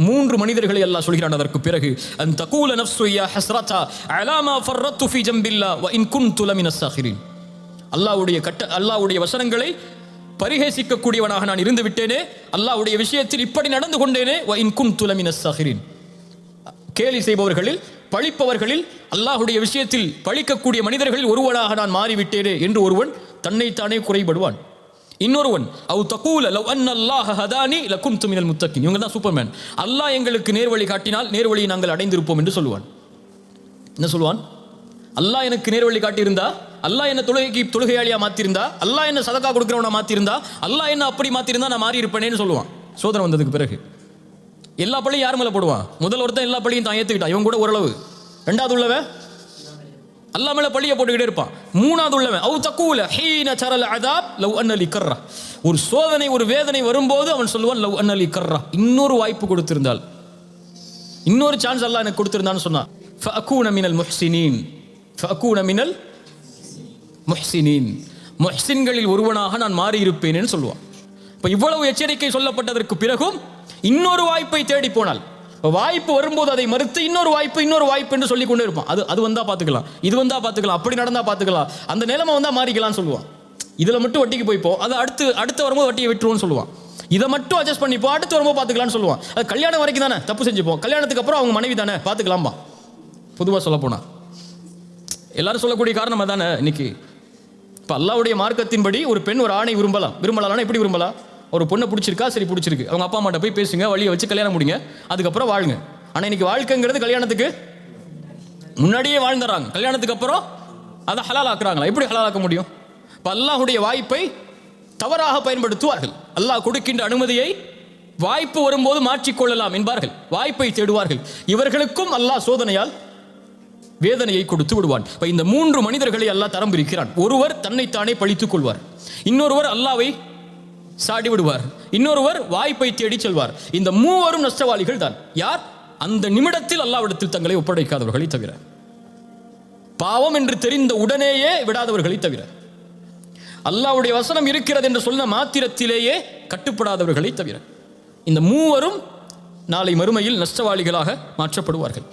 3 மனிதர்களை அல்லாஹ் சொல்கிறான். அதற்கு பிறகு அன் தகூல நஃப்ஸு யா ஹஸ்ரதா அலா மா ஃபர்ரத்து ஃபீ ஜம்பில்லா வ இன் குன்து லமினஸ் சாகிரின். அல்லாஹ்வுடைய வசனங்களை பரிஹேசிக்கக்கூடியவனாக நான் இருந்து விட்டேனே, அல்லாஹ்வுடைய விஷயத்தில் இப்படி நடந்து கொண்டேனே, வ இன் குன்து லமினஸ் சாகிரின். கேலி செய்பவர்களில், பழிப்பவர்களில், அல்லாஹ்வுடைய விஷயத்தில் பழிக்கக்கூடிய மனிதர்களில் ஒருவனாக நான் மாறிவிட்டேனே என்று ஒருவன் தன்னைத்தானே குறைபடுவான். இன்னொருவன் அவு தகூல லவ் அன்னல்லாஹ ஹதானி லகுன்து மினல் முத்தகின். இவங்க தான் சூப்பர்மேன். அல்லாஹ் எங்களுக்கு நேர்வழி காட்டினால் நேர்வழியை நாங்கள் அடைந்திருப்போம் என்று சொல்லுவான். என்ன சொல்லுவான்? அல்லாஹ் எனக்கு நேர்வழி காட்டியிருந்தா, அல்லாஹ் என்ன தொழுகையாளியா மாத்திருந்தா, அல்லாஹ் என்ன சதகா கொடுக்கிறவனா மாத்திருந்தா, அல்லாஹ் என்ன அப்படி மாத்திருந்தா நான் மாறி இருப்பேனேன்னு சொல்லுவான். சோதனை வந்ததுக்கு பிறகு எல்லா பள்ளியும் யார் மேலே போடுவான்? முதல் ஒருத்தன் எல்லா பள்ளியும் தான் ஏற்றுக்கிட்டான், இவன் கூட ஓரளவு. ரெண்டாவது உள்ளவன் அல்லா மேல பழிய போட்டுக்கிட்டே இருப்பான். மூணாவது உள்ளவன் அவு தகூல ஹீன சரல் அதாப் லவ் அன்னலி கர்ரா. ஒரு சோதனை, ஒரு வேதனை வரும்போது அவன் சொல்லுவான் லவ் அன்னலி கர்ரா, இன்னொரு வாய்ப்பு கொடுத்திருந்தால், இன்னொரு சான்ஸ் அல்லாஹ் எனக்கு கொடுத்திருந்தான்னு சொன்னான். ஃபஅகூன மினல் முஹ்சினீன், ஃபஅகூன மினல் முஹ்சினீன், முஹ்சின்களில் ஒருவனாக நான் மாறி இருப்பேன்னு சொல்லுவான். இப்போ இவ்வளவு எச்சரிக்கை சொல்லப்பட்டதற்கு பிறகும் இன்னொரு வாய்ப்பை தேடி போனால், வாய்ப்பு வரும்போது அதை மறுத்து இன்னொரு வாய்ப்பு என்று சொல்லி கொண்டே இருப்பான். அது வந்தா பார்த்துக்கலாம், இது வந்தா பார்த்துக்கலாம், அப்படி நடந்தா பார்த்துக்கலாம், அந்த நிலைமை வந்தா மாறிக்கலாம்னு சொல்லுவான். இதில் மட்டும் வட்டிக்கு போய்ப்போம், அது அடுத்து வரும்போது வட்டியை விட்டுருவோம்னு சொல்லுவான். இதை மட்டும் அட்ஜஸ்ட் பண்ணிப்போம், அடுத்து வரும்போது பார்த்துக்கலாம்னு சொல்லுவான். அது கல்யாணம் வரைக்கும் தானே தப்பு செஞ்சுப்போம், கல்யாணத்துக்கு அப்புறம் அவங்க மனைவி தானே பார்த்துக்கலாம்பா. பொதுவாக சொல்ல போனா எல்லாரும் சொல்லக்கூடிய காரணம் அதானே. இன்னைக்கு இப்போ அல்லாஹ்வுடைய மார்க்கத்தின்படி ஒரு பெண் ஒரு ஆணை விரும்பலாம். எப்படி விரும்பலாம்? ஒரு பொண்ணை பிடிச்சிருக்கா, சரி பிடிச்சிருக்கு, அவங்க அப்பா அம்மாட்ட போய் பேசுங்க, வழியை வச்சு கல்யாணம் முடிங்க, அதுக்கப்புறம் வாழுங்க. ஆனால் இன்னைக்கு வாழ்க்கைங்கிறது கல்யாணத்துக்கு முன்னாடியே வாழ்ந்துடுறாங்க, கல்யாணத்துக்கு அப்புறம் அதை ஹலால் ஆக்குறாங்களா? எப்படி ஹலால் ஆக்க முடியும்? இப்போ அல்லாஹ்வுடைய வாய்ப்பை தவறாக பயன்படுத்துவார்கள். அல்லாஹ் கொடுக்கின்ற அனுமதியை வாய்ப்பு வரும்போது மாற்றிக்கொள்ளலாம் என்பார்கள், வாய்ப்பை தேடுவார்கள். இவர்களுக்கும் அல்லாஹ் சோதனையால் வேதனையை கொடுத்து விடுவான். இந்த 3 மனிதர்களை அல்லாஹ் தரம் பிரிக்கிறான். ஒருவர் தன்னைத்தானே பழித்துக் கொள்வார், இன்னொருவர் அல்லாஹ்வை சாடி விடுவார், இன்னொருவர் வாய்ப்பை தேடி செல்வார். இந்த 3 நஷ்டவாளிகள் தான். யார்? அந்த நிமிடத்தில் அல்லாஹ்விடத்தில் தங்களை ஒப்படைக்காதவர்களை தவிர, பாவம் என்று தெரிந்த உடனேயே விடாதவர்களை தவிர, அல்லாஹ்வுடைய வசனம் இருக்கிறது என்று சொன்ன மாத்திரத்திலேயே கட்டுப்படாதவர்களை தவிர, இந்த 3 நாளை மறுமையில் நஷ்டவாளிகளாக மாற்றப்படுவார்கள்.